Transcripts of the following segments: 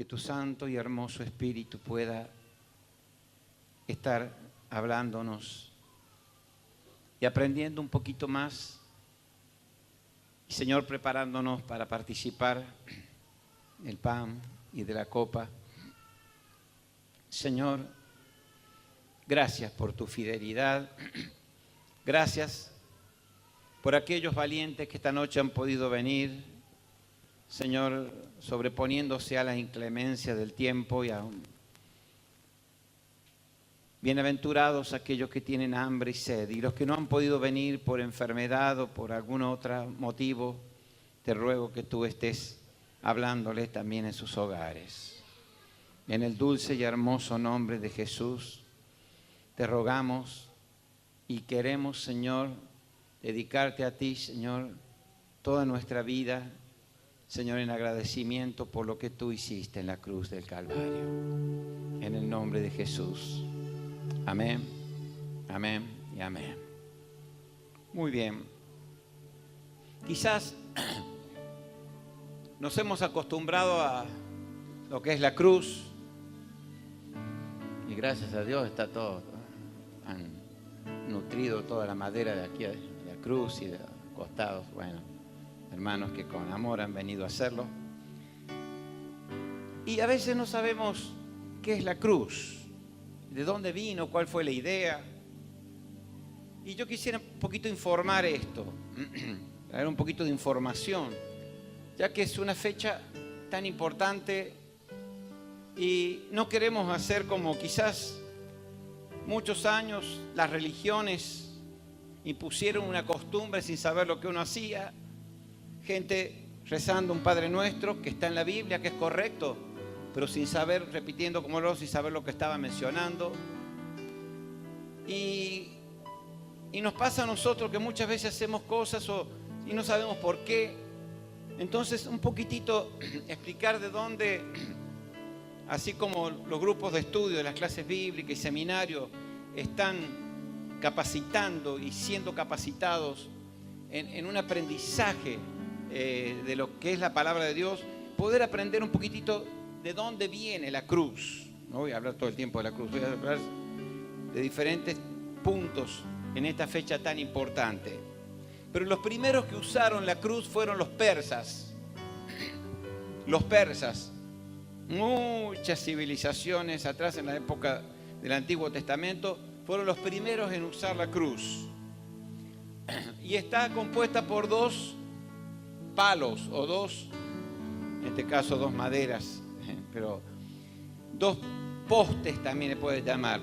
que tu santo y hermoso Espíritu pueda estar hablándonos y aprendiendo un poquito más. Y Señor, preparándonos para participar del pan y de la copa. Señor, gracias por tu fidelidad. Gracias por aquellos valientes que esta noche han podido venir, Señor, sobreponiéndose a la inclemencia del tiempo y aún. Bienaventurados aquellos que tienen hambre y sed, y los que no han podido venir por enfermedad o por algún otro motivo, te ruego que tú estés hablándoles también en sus hogares. En el dulce y hermoso nombre de Jesús, te rogamos y queremos, Señor, dedicarte a ti, Señor, toda nuestra vida, Señor, en agradecimiento por lo que tú hiciste en la cruz del Calvario. En el nombre de Jesús. Amén, amén y amén. Muy bien. Quizás nos hemos acostumbrado a lo que es la cruz. Y gracias a Dios está todo. Han nutrido toda la madera de aquí, de la cruz y de los costados. Bueno, hermanos que con amor han venido a hacerlo. Y a veces no sabemos qué es la cruz. ¿De dónde vino? ¿Cuál fue la idea? Y yo quisiera un poquito informar esto, traer un poquito de información, ya que es una fecha tan importante y no queremos hacer como quizás muchos años las religiones impusieron una costumbre sin saber lo que uno hacía, gente rezando un Padre Nuestro que está en la Biblia, que es correcto, pero sin saber, repitiendo como lo, sin saber lo que estaba mencionando. Y nos pasa a nosotros que muchas veces hacemos cosas y no sabemos por qué. Entonces, un poquitito explicar de dónde, así como los grupos de estudio de las clases bíblicas y seminarios están capacitando y siendo capacitados en un aprendizaje de lo que es la palabra de Dios, poder aprender un poquitito de dónde viene la cruz. No voy a hablar todo el tiempo de la cruz, voy a hablar de diferentes puntos en esta fecha tan importante. Pero los primeros que usaron la cruz fueron los persas. Los persas. Muchas civilizaciones atrás, en la época del Antiguo Testamento, fueron los primeros en usar la cruz. Y está compuesta por dos palos o dos, en este caso dos maderas, pero dos postes también le puede llamar.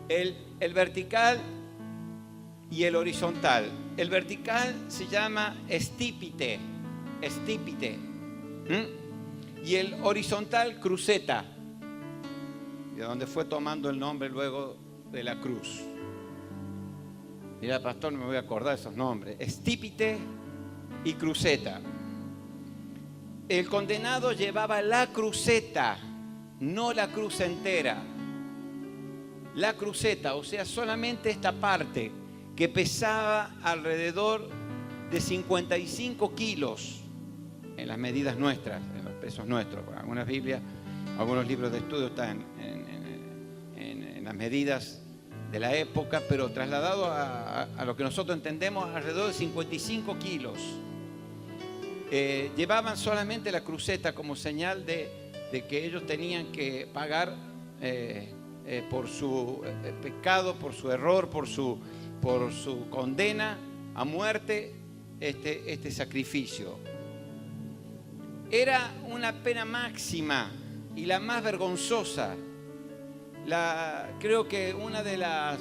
El vertical y el horizontal. El vertical se llama estípite. Y el horizontal, cruceta, de donde fue tomando el nombre luego de la cruz. Mira, pastor, no me voy a acordar de esos nombres. Estípite y cruceta. El condenado llevaba la cruceta, no la cruz entera. La cruceta, o sea, solamente esta parte que pesaba alrededor de 55 kilos en las medidas nuestras, en los pesos nuestros. Algunas Biblias, algunos libros de estudio están en las medidas de la época, pero trasladado a lo que nosotros entendemos, alrededor de 55 kilos. Llevaban solamente la cruceta como señal de que ellos tenían que pagar por su pecado, por su error, por su condena a muerte, este sacrificio. Era una pena máxima y la más vergonzosa. Creo que una de las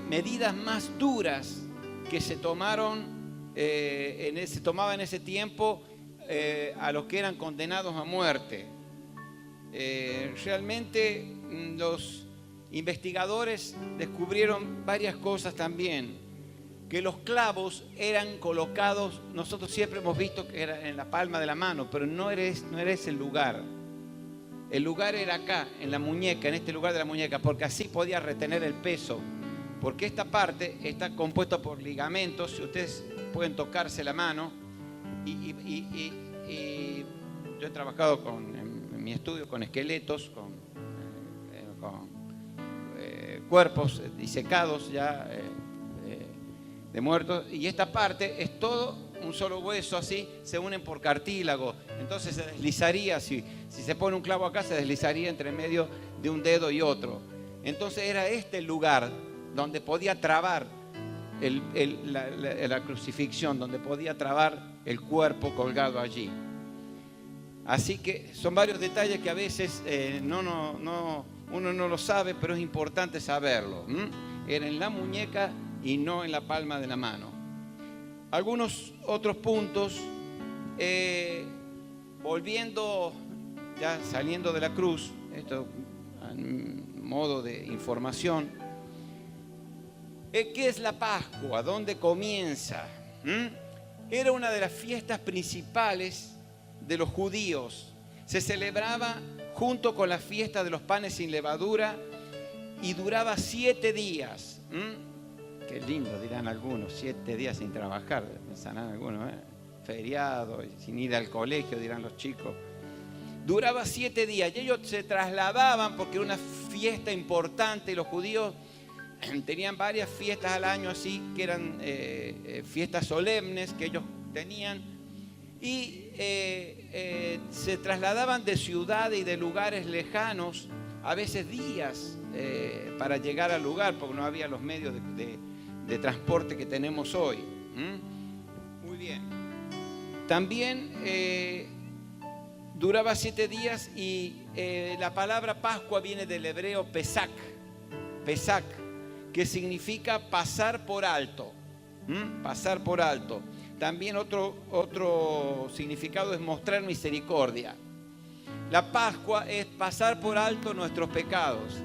medidas más duras que se tomaban en ese tiempo a los que eran condenados a muerte. Realmente los investigadores descubrieron varias cosas también, que los clavos eran colocados, nosotros siempre hemos visto que era en la palma de la mano, pero no era ese el lugar. El lugar era acá, en la muñeca, en este lugar de la muñeca, porque así podía retener el peso, porque esta parte está compuesta por ligamentos, si ustedes pueden tocarse la mano y he trabajado en mi estudio con esqueletos, con cuerpos disecados ya de muertos, y esta parte es todo un solo hueso, así se unen por cartílago, entonces se deslizaría, si se pone un clavo acá, se deslizaría entre medio de un dedo y otro. Entonces era este el lugar donde podía trabar la crucifixión, donde podía trabar el cuerpo colgado allí. Así que son varios detalles que a veces uno no lo sabe, pero es importante saberlo. Era en la muñeca y no en la palma de la mano. Algunos otros puntos, volviendo, ya saliendo de la cruz, esto en modo de información, ¿qué es la Pascua? ¿Dónde comienza? Era una de las fiestas principales de los judíos. Se celebraba junto con la fiesta de los panes sin levadura y duraba 7 días. Qué lindo, dirán algunos, 7 días sin trabajar, pensarán algunos, feriado, sin ir al colegio, dirán los chicos. Duraba 7 días y ellos se trasladaban porque era una fiesta importante. Los judíos tenían varias fiestas al año así, que eran fiestas solemnes que ellos tenían, y se trasladaban de ciudades y de lugares lejanos, a veces días, para llegar al lugar, porque no había los medios de transporte que tenemos hoy. Muy bien. También duraba 7 días y la palabra Pascua viene del hebreo Pesach, que significa pasar por alto. Pasar por alto. También otro significado es mostrar misericordia. La Pascua es pasar por alto nuestros pecados,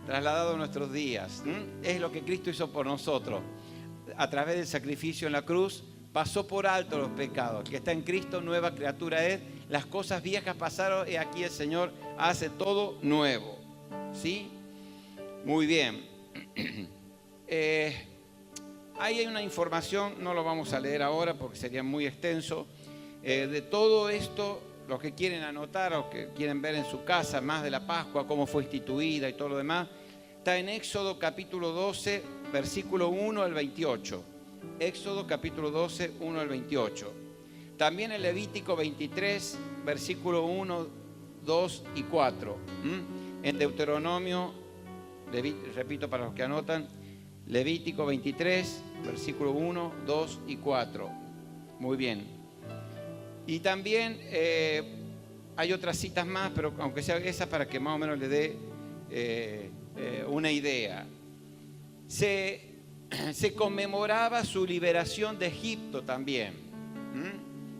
trasladado a nuestros días. Es lo que Cristo hizo por nosotros. A través del sacrificio en la cruz, pasó por alto los pecados. El que está en Cristo, nueva criatura es. Las cosas viejas pasaron y aquí el Señor hace todo nuevo. ¿Sí? Muy bien. Ahí hay una información, no lo vamos a leer ahora porque sería muy extenso. De todo esto, los que quieren anotar o que quieren ver en su casa más de la Pascua, cómo fue instituida y todo lo demás, está en Éxodo capítulo 12, versículo 1 al 28. Éxodo capítulo 12, 1 al 28. También en Levítico 23, versículo 1, 2 y 4. En Deuteronomio, repito para los que anotan, Levítico 23, versículo 1, 2 y 4. Muy bien. Y también hay otras citas más, pero aunque sea esa para que más o menos le dé una idea. Se conmemoraba su liberación de Egipto también.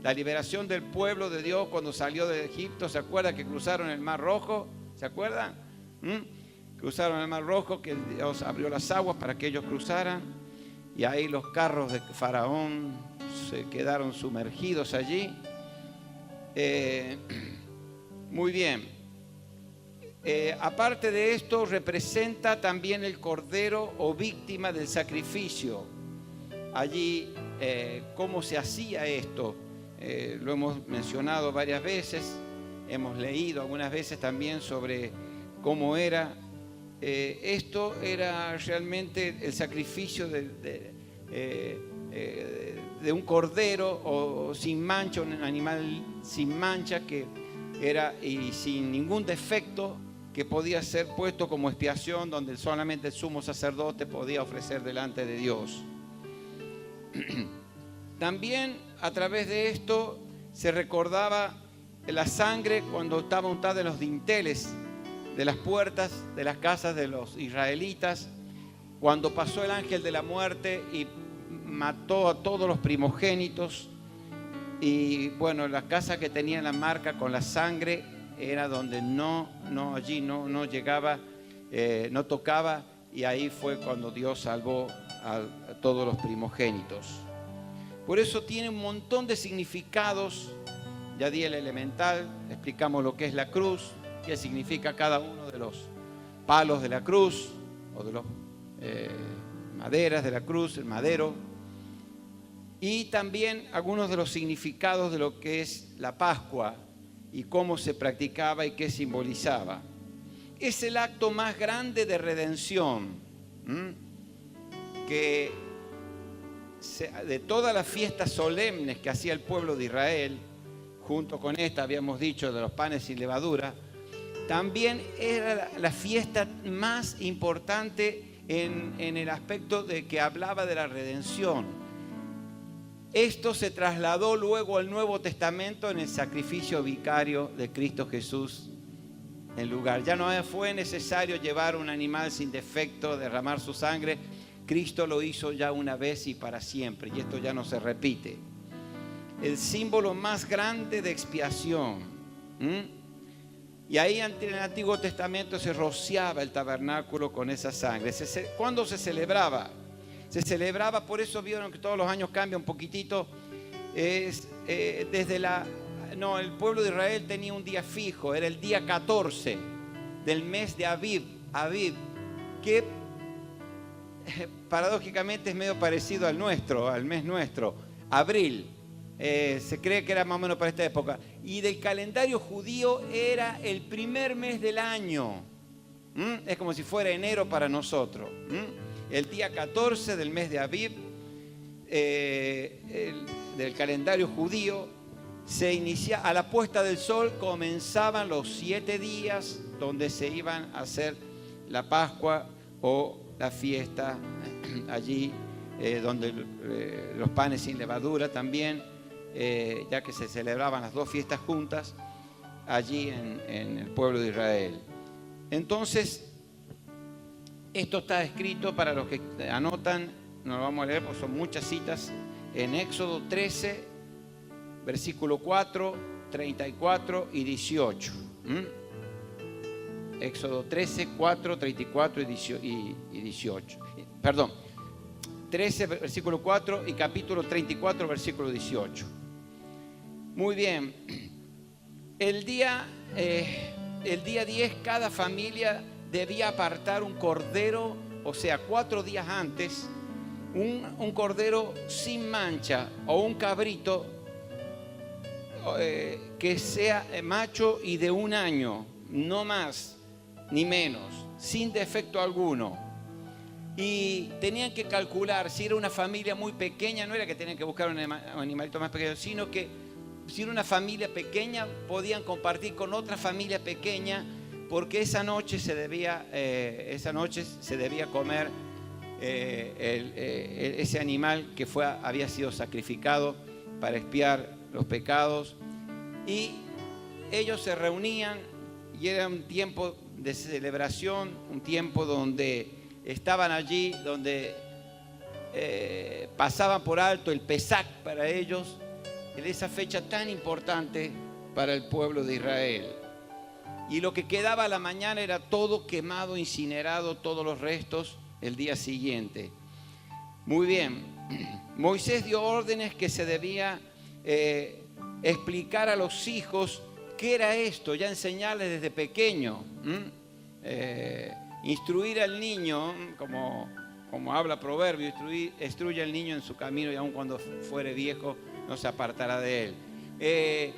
La liberación del pueblo de Dios cuando salió de Egipto. ¿Se acuerdan que cruzaron el Mar Rojo? ¿Se acuerdan? Cruzaron el Mar Rojo, que Dios abrió las aguas para que ellos cruzaran. Y ahí los carros de Faraón se quedaron sumergidos allí. Muy bien. Aparte de esto, representa también el cordero o víctima del sacrificio. Allí, ¿cómo se hacía esto? Lo hemos mencionado varias veces, hemos leído algunas veces también sobre cómo era. Esto era realmente el sacrificio de un cordero o sin mancha, un animal sin mancha que era y sin ningún defecto, que podía ser puesto como expiación, donde solamente el sumo sacerdote podía ofrecer delante de Dios. También a través de esto se recordaba la sangre cuando estaba untada en los dinteles de las puertas de las casas de los israelitas, cuando pasó el ángel de la muerte y mató a todos los primogénitos. Y bueno, la casa que tenía la marca con la sangre era donde allí no llegaba, no tocaba, y ahí fue cuando Dios salvó a todos los primogénitos. Por eso tiene un montón de significados. Ya di el elemental, explicamos lo que es la cruz, qué significa cada uno de los palos de la cruz o de las maderas de la cruz, el madero. Y también algunos de los significados de lo que es la Pascua. y cómo se practicaba y qué simbolizaba. Es el acto más grande de redención, que de todas las fiestas solemnes que hacía el pueblo de Israel, junto con esta habíamos dicho de los panes sin levadura, también era la fiesta más importante en el aspecto de que hablaba de la redención. Esto se trasladó luego al Nuevo Testamento en el sacrificio vicario de Cristo Jesús en lugar. Ya no fue necesario llevar un animal sin defecto, derramar su sangre. Cristo lo hizo ya una vez y para siempre, y esto ya no se repite. El símbolo más grande de expiación. Y ahí en el Antiguo Testamento se rociaba el tabernáculo con esa sangre. ¿Cuándo se celebraba? Se celebraba, por eso vieron que todos los años cambia un poquitito. El pueblo de Israel tenía un día fijo, era el día 14 del mes de Aviv, que paradójicamente es medio parecido al mes nuestro, abril. Se cree que era más o menos para esta época. Y del calendario judío era el primer mes del año. Es como si fuera enero para nosotros. El día 14 del mes de Aviv, del calendario judío, se inicia a la puesta del sol. Comenzaban los 7 días donde se iban a hacer la Pascua o la fiesta allí, donde los panes sin levadura también, ya que se celebraban las dos fiestas juntas allí en el pueblo de Israel. Entonces, esto está escrito para los que anotan, no lo vamos a leer porque son muchas citas, en Éxodo 13, versículo 4, 34 y 18. Éxodo 13, 4, 34 y 18. Perdón, 13, versículo 4 y capítulo 34, versículo 18. Muy bien. El día 10, cada familia debía apartar un cordero, o sea, 4 días antes, un cordero sin mancha o un cabrito que sea macho y de 1 año, no más ni menos, sin defecto alguno. Y tenían que calcular, si era una familia muy pequeña, no era que tenían que buscar un animalito más pequeño, sino que si era una familia pequeña, podían compartir con otra familia pequeña, porque esa noche se debía comer ese animal que había sido sacrificado para expiar los pecados. Y ellos se reunían y era un tiempo de celebración, un tiempo donde estaban allí, donde pasaban por alto el Pesach para ellos, en esa fecha tan importante para el pueblo de Israel. Y lo que quedaba a la mañana era todo quemado, incinerado, todos los restos el día siguiente. Muy bien, Moisés dio órdenes que se debía explicar a los hijos qué era esto, ya enseñarles desde pequeño, instruir al niño, como habla Proverbio, instruye al niño en su camino y aun cuando fuere viejo no se apartará de él.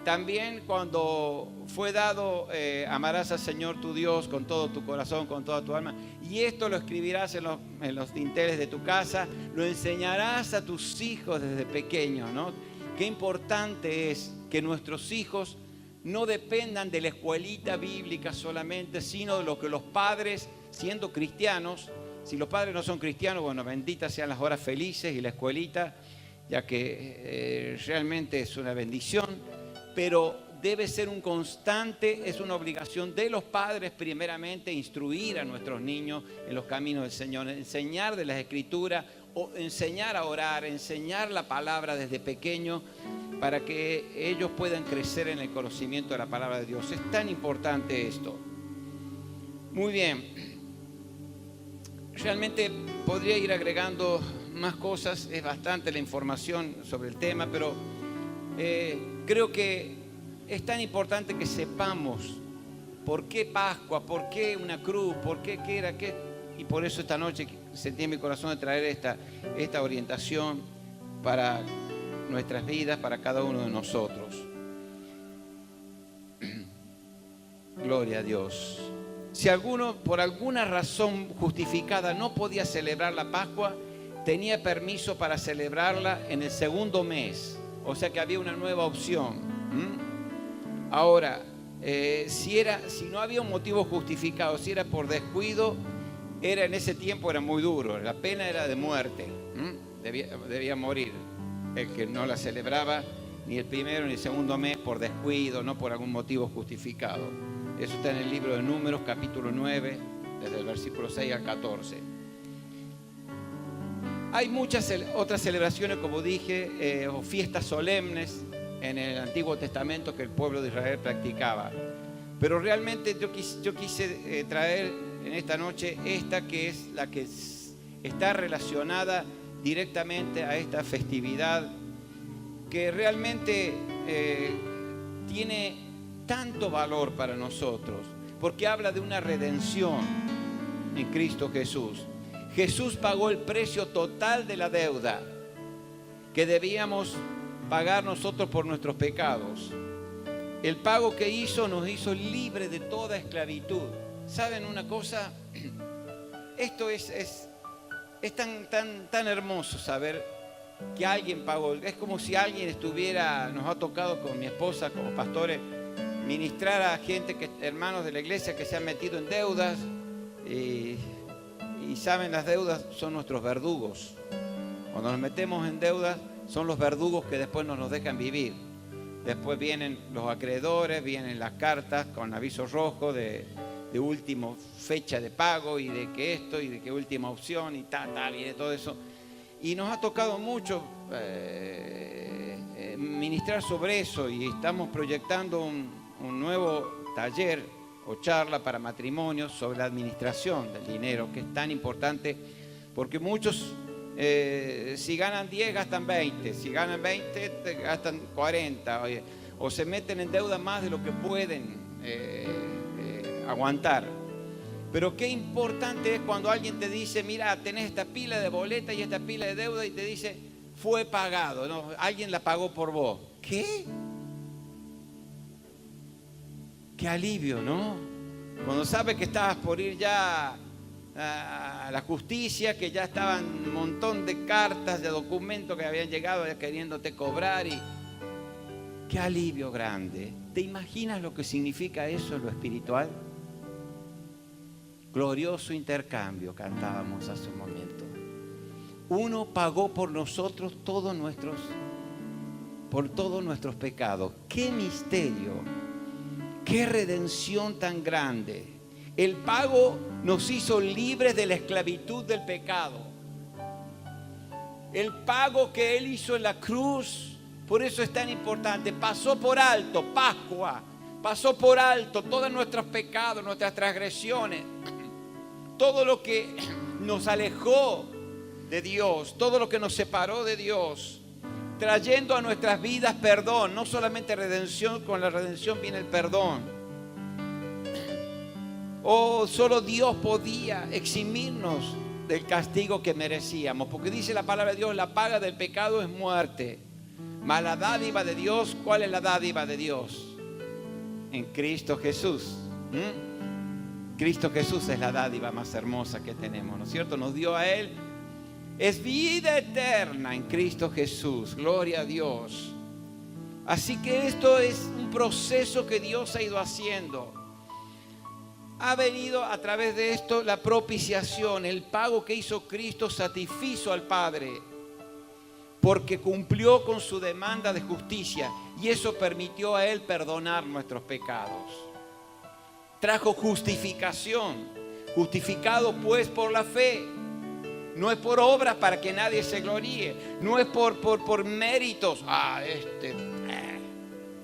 También cuando fue dado, amarás al Señor tu Dios con todo tu corazón, con toda tu alma, y esto lo escribirás en los dinteles de tu casa, lo enseñarás a tus hijos desde pequeños, ¿no? Qué importante es que nuestros hijos no dependan de la escuelita bíblica solamente, sino de lo que los padres, siendo cristianos, si los padres no son cristianos, bueno, benditas sean las horas felices y la escuelita, ya que realmente es una bendición, pero debe ser un constante, es una obligación de los padres primeramente instruir a nuestros niños en los caminos del Señor, enseñar de las Escrituras, o enseñar a orar, enseñar la palabra desde pequeño para que ellos puedan crecer en el conocimiento de la palabra de Dios. Es tan importante esto. Muy bien. Realmente podría ir agregando más cosas, es bastante la información sobre el tema, pero creo que es tan importante que sepamos por qué Pascua, por qué una cruz, por qué era qué, y por eso esta noche sentí en mi corazón de traer esta orientación para nuestras vidas, para cada uno de nosotros. Gloria a Dios. Si alguno por alguna razón justificada no podía celebrar la Pascua, tenía permiso para celebrarla en el segundo mes. O sea que había una nueva opción. Ahora, si no había un motivo justificado, si era por descuido, en ese tiempo era muy duro. La pena era de muerte. Debía morir el que no la celebraba ni el primero ni el segundo mes por descuido, no por algún motivo justificado. Eso está en el libro de Números, capítulo 9, desde el versículo 6 al 14. Hay muchas otras celebraciones, como dije, o fiestas solemnes en el Antiguo Testamento que el pueblo de Israel practicaba. Pero realmente yo quise traer en esta noche esta que es la que está relacionada directamente a esta festividad que realmente tiene tanto valor para nosotros, porque habla de una redención en Cristo Jesús. Jesús pagó el precio total de la deuda que debíamos pagar nosotros por nuestros pecados. El pago que hizo nos hizo libres de toda esclavitud. ¿Saben una cosa? Esto es tan hermoso saber que alguien pagó. Es como si alguien nos ha tocado con mi esposa como pastores, ministrar a gente, hermanos de la iglesia que se han metido en deudas y saben, las deudas son nuestros verdugos. Cuando nos metemos en deudas son los verdugos que después no nos dejan vivir. Después vienen los acreedores, vienen las cartas con aviso rojo de última fecha de pago y de que esto y de que última opción y viene todo eso. Y nos ha tocado mucho ministrar sobre eso y estamos proyectando un nuevo taller o charla para matrimonios sobre la administración del dinero, que es tan importante porque muchos si ganan 10 gastan 20, si ganan 20 gastan 40 o se meten en deuda más de lo que pueden aguantar. Pero qué importante es cuando alguien te dice, mira, tenés esta pila de boleta y esta pila de deuda y te dice, fue pagado, no, alguien la pagó por vos. ¿Qué? Qué alivio, ¿no? Cuando sabes que estabas por ir ya a la justicia, que ya estaban un montón de cartas, de documentos que habían llegado ya queriéndote cobrar y qué alivio grande. ¿Te imaginas lo que significa eso en lo espiritual? Glorioso intercambio, cantábamos hace un momento. Uno pagó por nosotros por todos nuestros pecados. ¡Qué misterio! ¡Qué redención tan grande! El pago nos hizo libres de la esclavitud del pecado. El pago que Él hizo en la cruz, por eso es tan importante, pasó por alto, Pascua, pasó por alto todos nuestros pecados, nuestras transgresiones, todo lo que nos alejó de Dios, todo lo que nos separó de Dios, trayendo a nuestras vidas perdón, no solamente redención, con la redención viene el perdón. Oh, solo Dios podía eximirnos del castigo que merecíamos, porque dice la palabra de Dios, la paga del pecado es muerte, mas la dádiva de Dios, ¿cuál es la dádiva de Dios? En Cristo Jesús. Cristo Jesús es la dádiva más hermosa que tenemos, ¿no es cierto? Nos dio a Él, es vida eterna en Cristo Jesús, gloria a Dios. Así que esto es un proceso que Dios ha ido haciendo. Ha venido a través de esto la propiciación, el pago que hizo Cristo satisfizo al Padre, porque cumplió con su demanda de justicia y eso permitió a Él perdonar nuestros pecados. Trajo justificación, justificado pues por la fe. No es por obras para que nadie se gloríe, no es por méritos. Este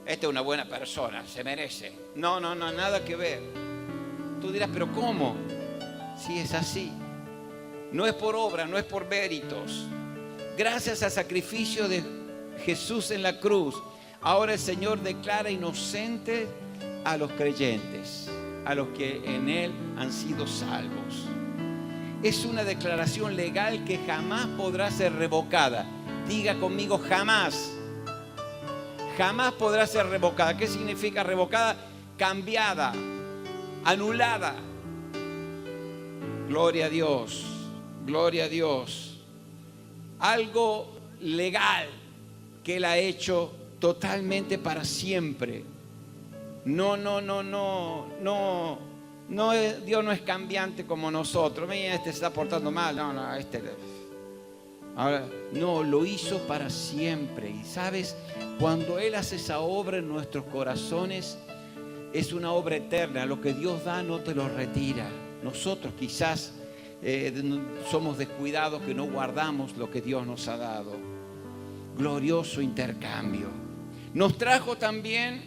es una buena persona, se merece. No, nada que ver. Tú dirás, ¿pero cómo? Sí, es así. No es por obra, no es por méritos. Gracias al sacrificio de Jesús en la cruz, ahora el Señor declara inocentes a los creyentes, a los que en Él han sido salvos. Es una declaración legal que jamás podrá ser revocada. Diga conmigo, jamás. Jamás podrá ser revocada. ¿Qué significa revocada? Cambiada, anulada. Gloria a Dios, gloria a Dios. Algo legal que Él ha hecho totalmente para siempre. No, Dios no es cambiante como nosotros. Mira, este se está portando mal. Ahora, no, lo hizo para siempre. Y sabes, cuando Él hace esa obra en nuestros corazones, es una obra eterna. Lo que Dios da no te lo retira. Nosotros quizás somos descuidados, que no guardamos lo que Dios nos ha dado. Glorioso intercambio. Nos trajo también,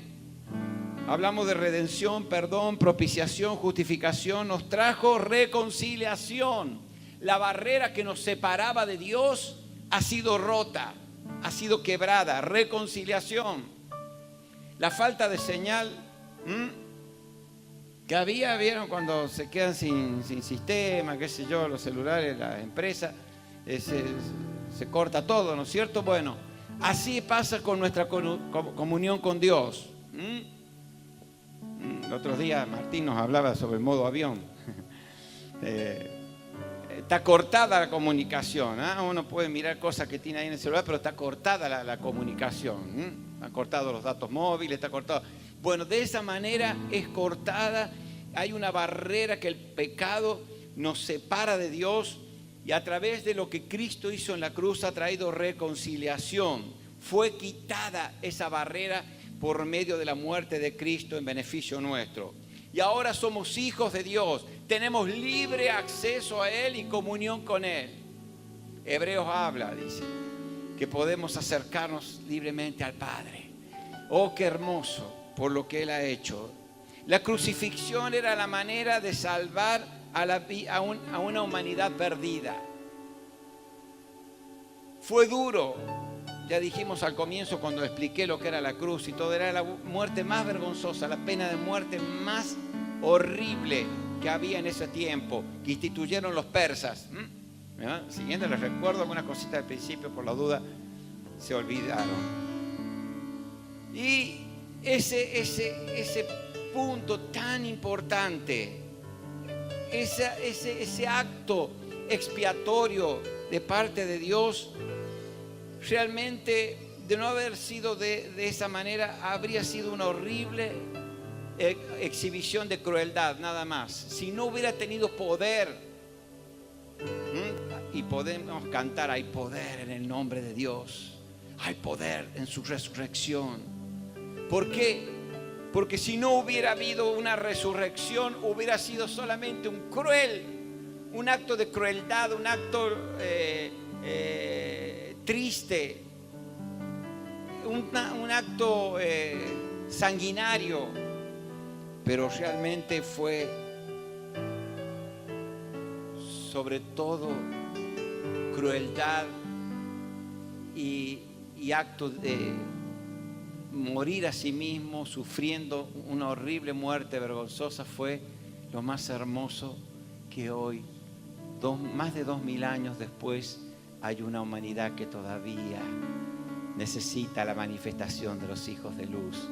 hablamos de redención, perdón, propiciación, justificación. Nos trajo reconciliación. La barrera que nos separaba de Dios ha sido rota, ha sido quebrada. Reconciliación. La falta de señal que vieron cuando se quedan sin sistema, qué sé yo, los celulares, las empresas, se corta todo, ¿no es cierto? Bueno, así pasa con nuestra comunión con Dios. El otro día Martín nos hablaba sobre el modo avión. Está cortada la comunicación, ¿eh? Uno puede mirar cosas que tiene ahí en el celular, pero está cortada la comunicación. Han cortado los datos móviles, está cortado. Bueno, de esa manera es cortada. Hay una barrera que el pecado nos separa de Dios, y a través de lo que Cristo hizo en la cruz ha traído reconciliación. Fue quitada esa barrera por medio de la muerte de Cristo en beneficio nuestro. Y ahora somos hijos de Dios. Tenemos libre acceso a Él y comunión con Él. Hebreos habla, dice, que podemos acercarnos libremente al Padre. Oh, qué hermoso por lo que Él ha hecho. La crucifixión era la manera de salvar a una humanidad perdida. Fue duro. Ya dijimos al comienzo, cuando expliqué lo que era la cruz y todo, era la muerte más vergonzosa, la pena de muerte más horrible que había en ese tiempo, que instituyeron los persas. Siguiendo, les recuerdo algunas cositas del principio, por la duda se olvidaron. Y ese punto tan importante, ese acto expiatorio de parte de Dios, realmente, de no haber sido de esa manera, habría sido una horrible exhibición de crueldad, nada más. Si no hubiera tenido poder, y podemos cantar, hay poder en el nombre de Dios, hay poder en su resurrección. ¿Por qué? Porque si no hubiera habido una resurrección, hubiera sido solamente un acto de crueldad, un acto triste, un acto sanguinario, pero realmente fue sobre todo crueldad y acto de morir a sí mismo, sufriendo una horrible muerte vergonzosa. Fue lo más hermoso que hoy, más de 2000 años después, hay una humanidad que todavía necesita la manifestación de los hijos de luz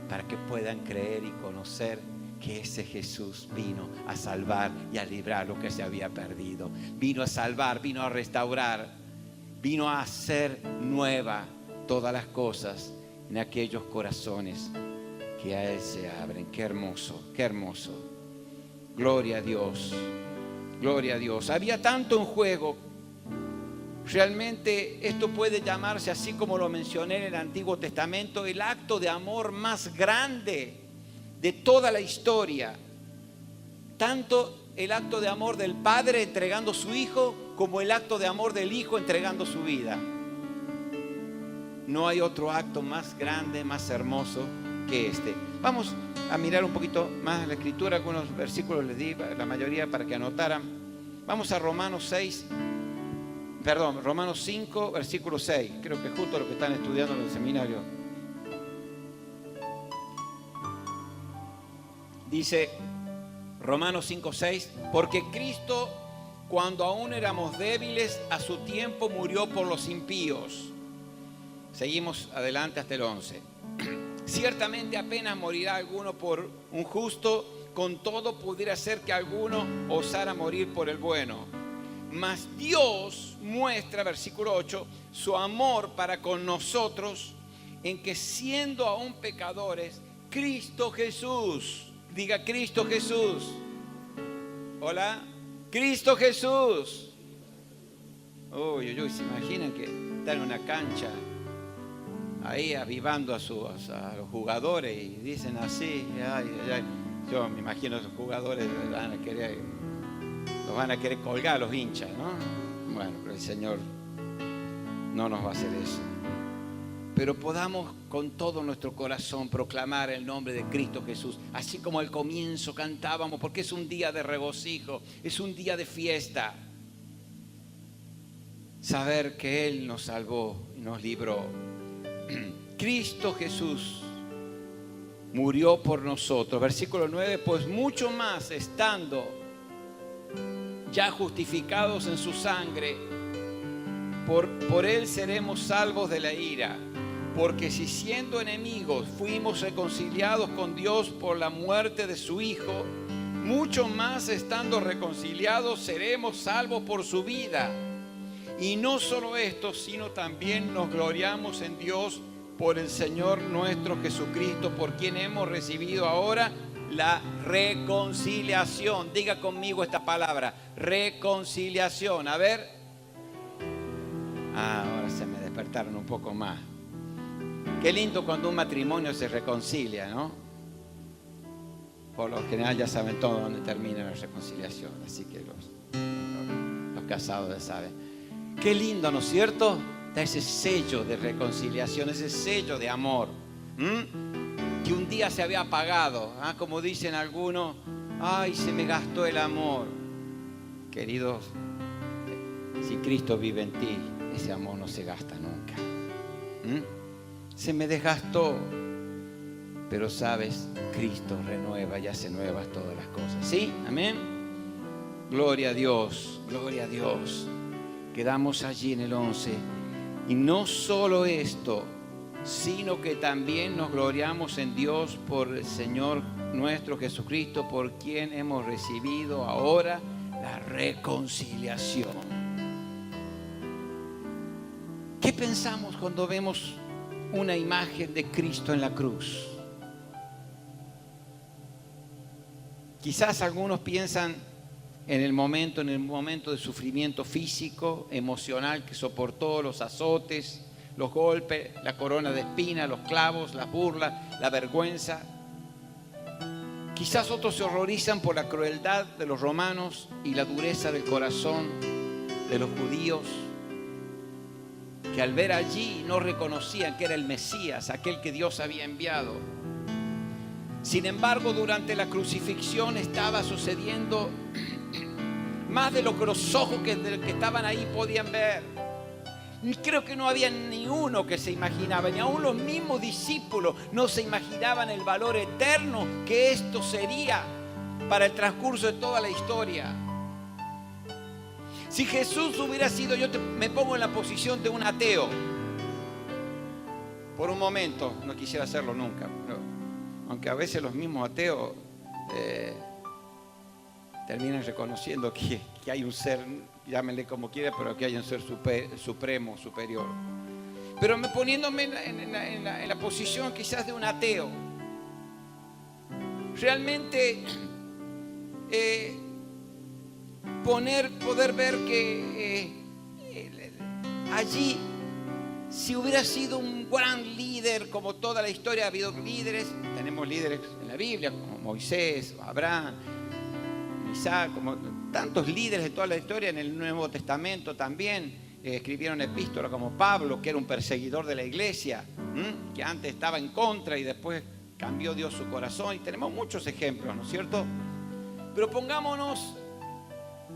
para que puedan creer y conocer que ese Jesús vino a salvar y a librar lo que se había perdido. Vino a salvar, vino a restaurar, vino a hacer nueva todas las cosas en aquellos corazones que a Él se abren. Qué hermoso, qué hermoso. Gloria a Dios, gloria a Dios. Había tanto en juego. Realmente esto puede llamarse, así como lo mencioné en el Antiguo Testamento, el acto de amor más grande de toda la historia. Tanto el acto de amor del Padre entregando su Hijo, como el acto de amor del Hijo entregando su vida. No hay otro acto más grande, más hermoso que este. Vamos a mirar un poquito más la Escritura. Algunos versículos les di, la mayoría para que anotaran. Vamos a Romanos 5, versículo 6. Creo que es justo lo que están estudiando en el seminario. Dice Romanos 5, 6: porque Cristo, cuando aún éramos débiles, a su tiempo murió por los impíos. Seguimos adelante hasta el 11. Ciertamente apenas morirá alguno por un justo, con todo pudiera ser que alguno osara morir por el bueno. Mas Dios muestra, versículo 8, su amor para con nosotros en que siendo aún pecadores, Cristo Jesús, diga Cristo Jesús, hola, Cristo Jesús. Uy, se imaginan que están en una cancha ahí avivando a los jugadores y dicen así, ay. Yo me imagino a esos jugadores los van a querer colgar a los hinchas, ¿no? Bueno, pero el Señor no nos va a hacer eso. Pero podamos con todo nuestro corazón proclamar el nombre de Cristo Jesús, así como al comienzo cantábamos, porque es un día de regocijo, es un día de fiesta. Saber que Él nos salvó y nos libró. Cristo Jesús murió por nosotros. Versículo 9, pues mucho más estando ya justificados en su sangre, por Él seremos salvos de la ira. Porque si siendo enemigos fuimos reconciliados con Dios por la muerte de su Hijo, mucho más estando reconciliados seremos salvos por su vida. Y no solo esto, sino también nos gloriamos en Dios por el Señor nuestro Jesucristo, por quien hemos recibido ahora la reconciliación. Diga conmigo esta palabra, reconciliación. A ver. Ahora se me despertaron un poco más. Qué lindo cuando un matrimonio se reconcilia, ¿no? Por lo general ya saben todo dónde termina la reconciliación, así que los casados ya saben. Qué lindo, ¿no es cierto? Da ese sello de reconciliación, ese sello de amor, que un día se había apagado, como dicen algunos, ay, se me gastó el amor. Queridos, si Cristo vive en ti, ese amor no se gasta nunca. Se me desgastó, pero sabes, Cristo renueva y hace nuevas todas las cosas. ¿Sí? Amén. Gloria a Dios, gloria a Dios. Quedamos allí en el 11. Y no solo esto, sino que también nos gloriamos en Dios por el Señor nuestro Jesucristo, por quien hemos recibido ahora la reconciliación. ¿Qué pensamos cuando vemos una imagen de Cristo en la cruz? Quizás algunos piensan en el momento de sufrimiento físico, emocional que soportó, los azotes, los golpes, la corona de espinas, los clavos, las burlas, la vergüenza. Quizás otros se horrorizan por la crueldad de los romanos y la dureza del corazón de los judíos, que al ver allí no reconocían que era el Mesías, aquel que Dios había enviado. Sin embargo, durante la crucifixión estaba sucediendo más de lo que los ojos que estaban ahí podían ver. Creo que no había ni uno que se imaginaba, ni aún los mismos discípulos no se imaginaban el valor eterno que esto sería para el transcurso de toda la historia. Si Jesús hubiera sido, me pongo en la posición de un ateo. Por un momento, no quisiera hacerlo nunca, pero, aunque a veces los mismos ateos terminan reconociendo que hay un ser, llámenle como quiera, pero que hay un ser supremo, superior. Pero poniéndome en la posición quizás de un ateo, realmente poder ver que allí, si hubiera sido un gran líder, como toda la historia ha habido líderes, tenemos líderes en la Biblia, como Moisés, Abraham, Isaac, como tantos líderes de toda la historia. En el Nuevo Testamento también escribieron epístolas, como Pablo, que era un perseguidor de la iglesia, que antes estaba en contra y después cambió Dios su corazón. Y tenemos muchos ejemplos, ¿no es cierto? Pero pongámonos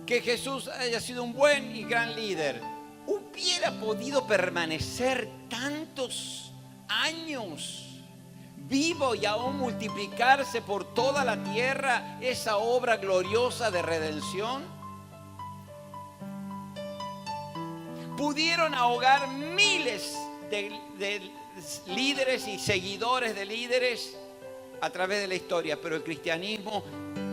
que Jesús haya sido un buen y gran líder. ¿Hubiera podido permanecer tantos años vivo y aún multiplicarse por toda la tierra esa obra gloriosa de redención? Pudieron ahogar miles de líderes y seguidores de líderes a través de la historia, pero el cristianismo,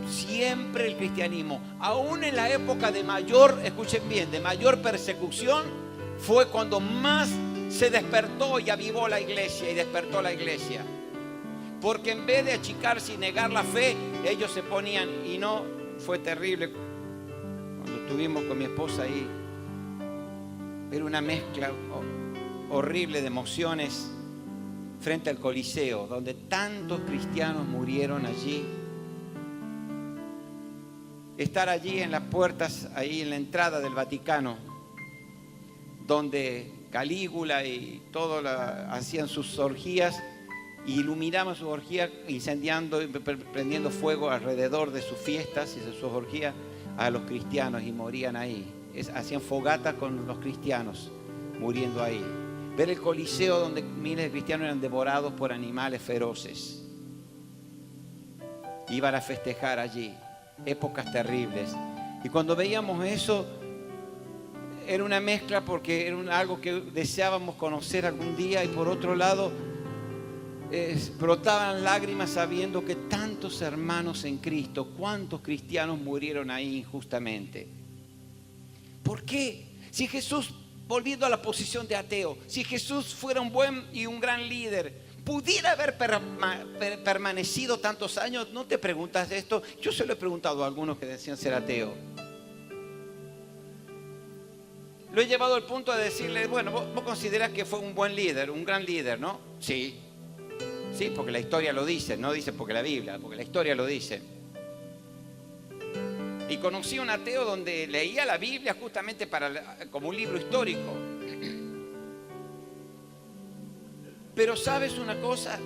siempre el cristianismo, aún en la época de mayor, escuchen bien, de mayor persecución, fue cuando más se despertó y avivó la iglesia y despertó la iglesia. Porque en vez de achicarse y negar la fe, ellos se ponían, y no, fue terrible. Cuando estuvimos con mi esposa ahí, era una mezcla horrible de emociones frente al Coliseo, donde tantos cristianos murieron allí. Estar allí en las puertas, ahí en la entrada del Vaticano, donde Calígula y todos hacían sus orgías, iluminaban sus orgías, incendiando y prendiendo fuego alrededor de sus fiestas y de sus orgías a los cristianos, y morían ahí. Hacían fogatas con los cristianos muriendo ahí. Ver el Coliseo donde miles de cristianos eran devorados por animales feroces. Iban a festejar allí. Épocas terribles. Y cuando veíamos eso, era una mezcla, porque era algo que deseábamos conocer algún día, y por otro lado brotaban lágrimas sabiendo que tantos hermanos en Cristo, cuántos cristianos murieron ahí injustamente. ¿Por qué? Si Jesús, volviendo a la posición de ateo, si Jesús fuera un buen y un gran líder, pudiera haber permanecido tantos años, ¿no te preguntas esto? Yo se lo he preguntado a algunos que decían ser ateo. Lo he llevado al punto de decirle, bueno, vos considerás que fue un buen líder, un gran líder, ¿no? Sí. Sí, porque la historia lo dice, no dice porque la Biblia, porque la historia lo dice. Y conocí a un ateo donde leía la Biblia justamente como un libro histórico. Pero ¿sabes una cosa?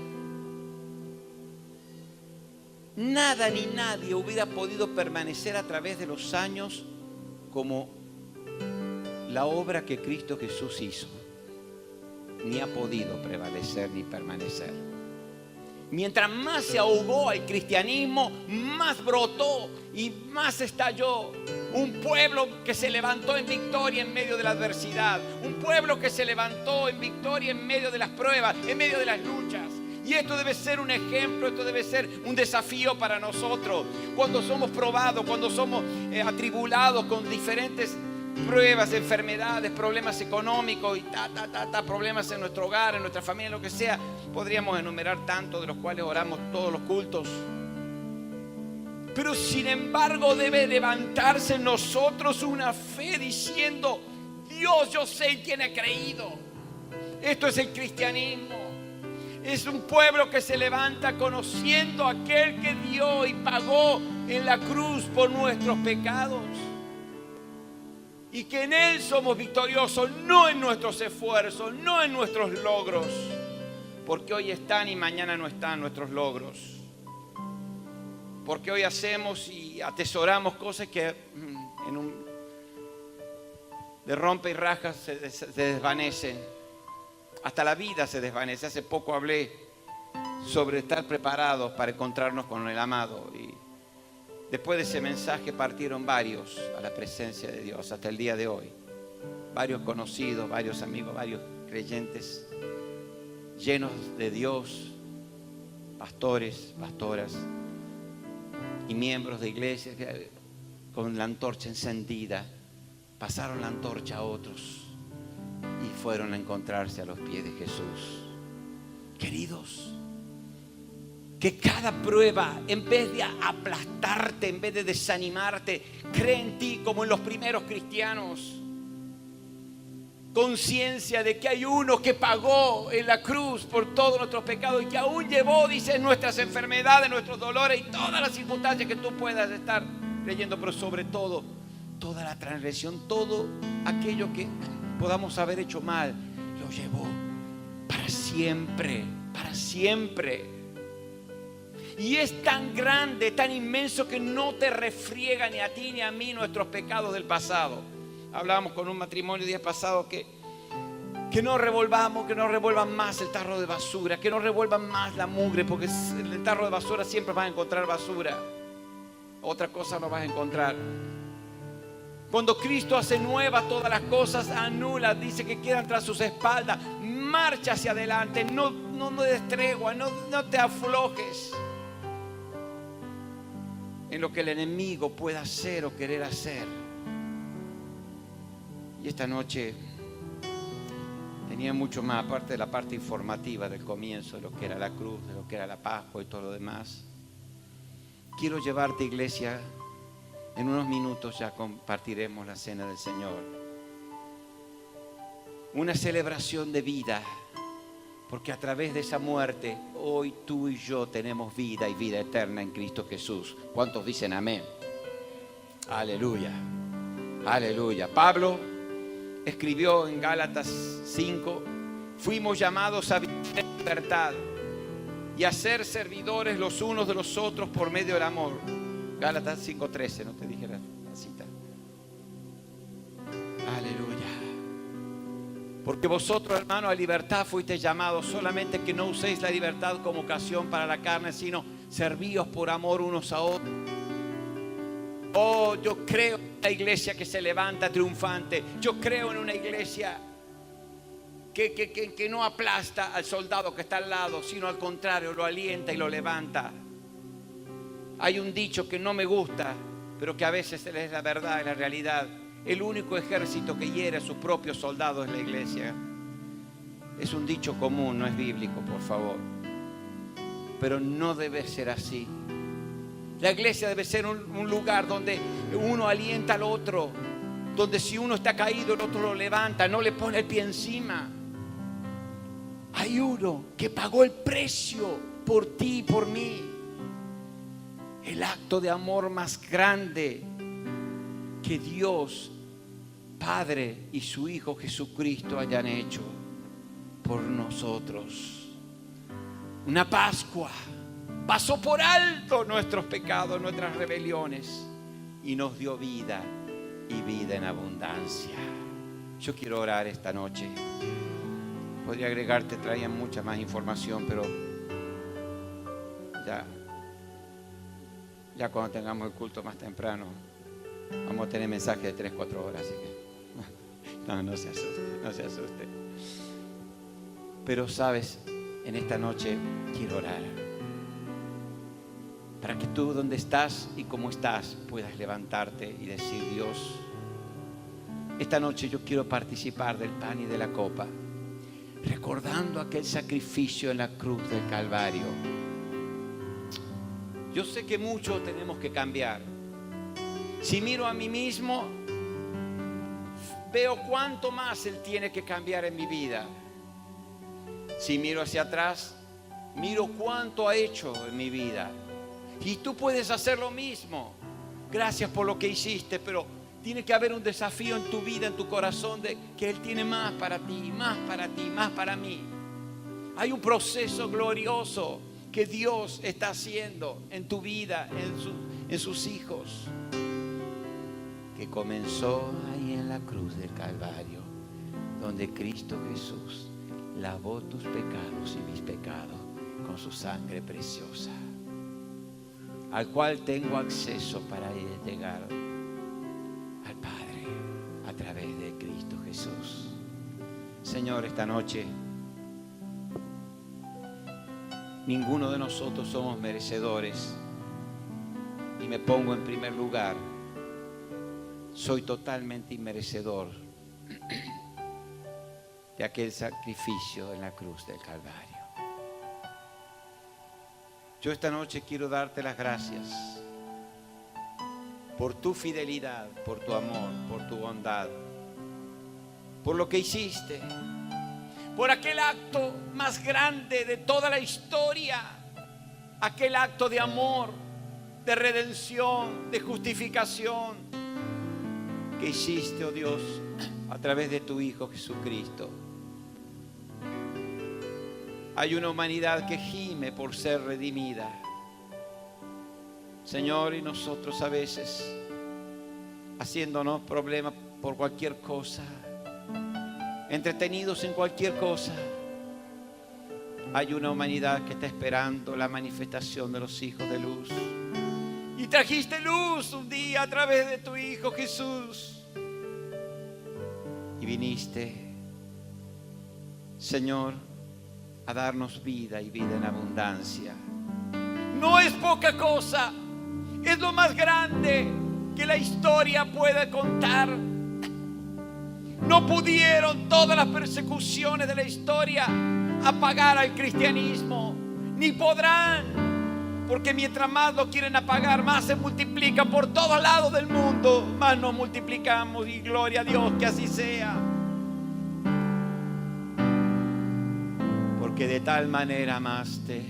Nada ni nadie hubiera podido permanecer a través de los años como la obra que Cristo Jesús hizo. Ni ha podido prevalecer ni permanecer. Mientras más se ahogó el cristianismo, más brotó y más estalló. Un pueblo que se levantó en victoria en medio de la adversidad. Un pueblo que se levantó en victoria en medio de las pruebas, en medio de las luchas. Y esto debe ser un ejemplo, esto debe ser un desafío para nosotros. Cuando somos probados, cuando somos atribulados con diferentes pruebas, enfermedades, problemas económicos y problemas en nuestro hogar, en nuestra familia, lo que sea. Podríamos enumerar tantos de los cuales oramos todos los cultos. Pero sin embargo debe levantarse en nosotros una fe diciendo: Dios, yo sé en quién he creído. Esto es el cristianismo. Es un pueblo que se levanta conociendo a aquel que dio y pagó en la cruz por nuestros pecados. Y que en Él somos victoriosos, no en nuestros esfuerzos, no en nuestros logros. Porque hoy están y mañana no están nuestros logros. Porque hoy hacemos y atesoramos cosas que de rompe y rajas se desvanecen. Hasta la vida se desvanece. Hace poco hablé sobre estar preparados para encontrarnos con el amado. Y después de ese mensaje partieron varios a la presencia de Dios hasta el día de hoy. Varios conocidos, varios amigos, varios creyentes llenos de Dios, pastores, pastoras y miembros de iglesias con la antorcha encendida. Pasaron la antorcha a otros y fueron a encontrarse a los pies de Jesús. Queridos, que cada prueba, en vez de aplastarte, en vez de desanimarte, cree en ti como en los primeros cristianos. Conciencia de que hay uno que pagó en la cruz por todos nuestros pecados y que aún llevó, dice, nuestras enfermedades, nuestros dolores y todas las circunstancias que tú puedas estar creyendo, pero sobre todo, toda la transgresión, todo aquello que podamos haber hecho mal, lo llevó para siempre, para siempre. Y es tan grande, tan inmenso que no te refriega ni a ti ni a mí nuestros pecados del pasado. Hablábamos con un matrimonio el día pasado que no revolvamos, que no revuelvan más el tarro de basura, que no revuelvan más la mugre, porque en el tarro de basura siempre vas a encontrar basura. Otra cosa no vas a encontrar. Cuando Cristo hace nuevas todas las cosas, anula, dice que quedan tras sus espaldas. Marcha hacia adelante, no des tregua, no te aflojes. en lo que el enemigo pueda hacer o querer hacer. Y esta noche tenía mucho más, aparte de la parte informativa del comienzo, de lo que era la cruz, de lo que era la Pascua y todo lo demás. Quiero llevarte, iglesia, en unos minutos ya compartiremos la cena del Señor. Una celebración de vida, porque a través de esa muerte, hoy tú y yo tenemos vida y vida eterna en Cristo Jesús. ¿Cuántos dicen amén? Aleluya, aleluya. Pablo escribió en Gálatas 5, fuimos llamados a vivir en libertad y a ser servidores los unos de los otros por medio del amor. Gálatas 5:13, no te dije la cita. Aleluya. Porque vosotros, hermanos, a libertad fuisteis llamados, solamente que no uséis la libertad como ocasión para la carne, sino servíos por amor unos a otros. Oh, yo creo en una iglesia que se levanta triunfante. Yo creo en una iglesia que no aplasta al soldado que está al lado, sino al contrario, lo alienta y lo levanta. Hay un dicho que no me gusta, pero que a veces es la verdad, es la realidad. El único ejército que hiere a sus propios soldados es la iglesia. Es un dicho común, no es bíblico, por favor. Pero no debe ser así. La iglesia debe ser un lugar donde uno alienta al otro, donde si uno está caído el otro lo levanta, no le pone el pie encima. Hay uno que pagó el precio por ti y por mí. El acto de amor más grande que Dios Padre y su Hijo Jesucristo hayan hecho por nosotros. Una Pascua. Pasó por alto nuestros pecados, nuestras rebeliones y nos dio vida y vida en abundancia. Yo quiero orar esta noche. Podría agregarte, traía mucha más información, pero ya cuando tengamos el culto más temprano vamos a tener mensajes de 3-4 horas, así que no se asuste, no se asuste. Pero sabes, en esta noche quiero orar para que tú donde estás y como estás puedas levantarte y decir: Dios, esta noche yo quiero participar del pan y de la copa, recordando aquel sacrificio en la cruz del Calvario. Yo sé que mucho tenemos que cambiar. Si miro a mí mismo, veo cuánto más Él tiene que cambiar en mi vida. Si miro hacia atrás, miro cuánto ha hecho en mi vida. Y tú puedes hacer lo mismo. Gracias por lo que hiciste, pero tiene que haber un desafío en tu vida, en tu corazón, de que Él tiene más para ti, más para ti, más para mí. Hay un proceso glorioso que Dios está haciendo en tu vida, en sus hijos, que comenzó ahí en la cruz del Calvario, donde Cristo Jesús lavó tus pecados y mis pecados con su sangre preciosa, al cual tengo acceso para llegar al Padre a través de Cristo Jesús. Señor, esta noche ninguno de nosotros somos merecedores, y me pongo en primer lugar. Soy totalmente inmerecedor de aquel sacrificio en la cruz del Calvario. Yo esta noche quiero darte las gracias por tu fidelidad, por tu amor, por tu bondad, por lo que hiciste, por aquel acto más grande de toda la historia, aquel acto de amor, de redención, de justificación que hiciste, oh Dios, a través de tu Hijo Jesucristo. Hay una humanidad que gime por ser redimida, Señor, y nosotros a veces haciéndonos problemas por cualquier cosa, entretenidos en cualquier cosa. Hay una humanidad que está esperando la manifestación de los hijos de luz. Y trajiste luz un día a través de tu Hijo Jesús. Y viniste, Señor, a darnos vida y vida en abundancia. No es poca cosa Es lo más grande que la historia puede contar. No pudieron todas las persecuciones de la historia apagar al cristianismo, ni podrán, porque mientras más lo quieren apagar, más se multiplica por todos lados del mundo, más nos multiplicamos, y gloria a Dios que así sea. Porque de tal manera amaste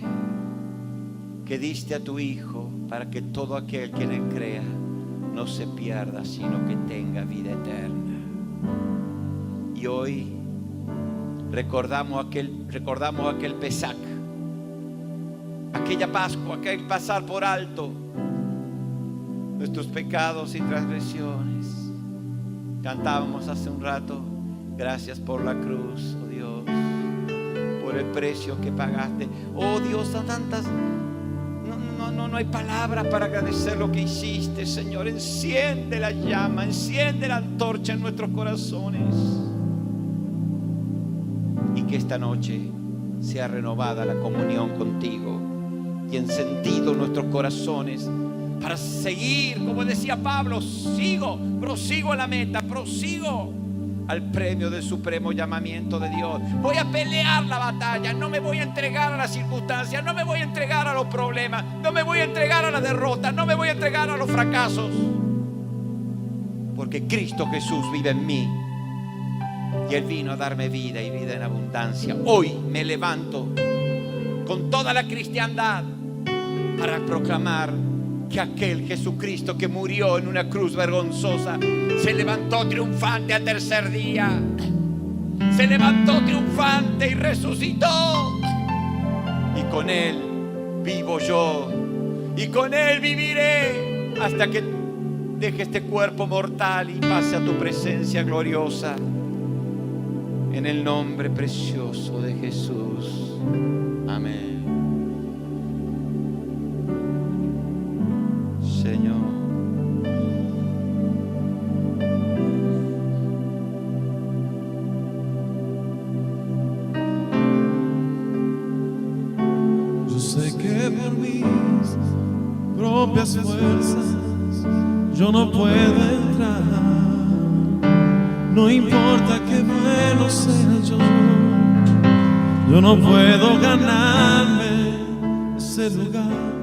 que diste a tu Hijo para que todo aquel que en él crea no se pierda, sino que tenga vida eterna. Y hoy recordamos aquel Pesach, aquella Pascua, aquel pasar por alto nuestros pecados y transgresiones. Cantábamos hace un rato: gracias por la cruz, oh Dios, por el precio que pagaste. Oh Dios, son tantas... No hay palabras para agradecer lo que hiciste, Señor. Enciende la llama, enciende la antorcha en nuestros corazones. Y que esta noche sea renovada la comunión contigo y encendido nuestros corazones para seguir, como decía Pablo, prosigo a la meta, prosigo al premio del supremo llamamiento de Dios. Voy a pelear la batalla, no me voy a entregar a las circunstancias, no me voy a entregar a los problemas, no me voy a entregar a la derrota, no me voy a entregar a los fracasos, porque Cristo Jesús vive en mí y Él vino a darme vida y vida en abundancia. Hoy me levanto con toda la cristiandad para proclamar que aquel Jesucristo que murió en una cruz vergonzosa se levantó triunfante al tercer día, se levantó triunfante y resucitó, y con Él vivo yo, y con Él viviré hasta que deje este cuerpo mortal y pase a tu presencia gloriosa, en el nombre precioso de Jesús. Amén. Señor, yo sé que por mis propias fuerzas yo no puedo entrar. No importa qué bueno sea yo no puedo ganarme ese lugar.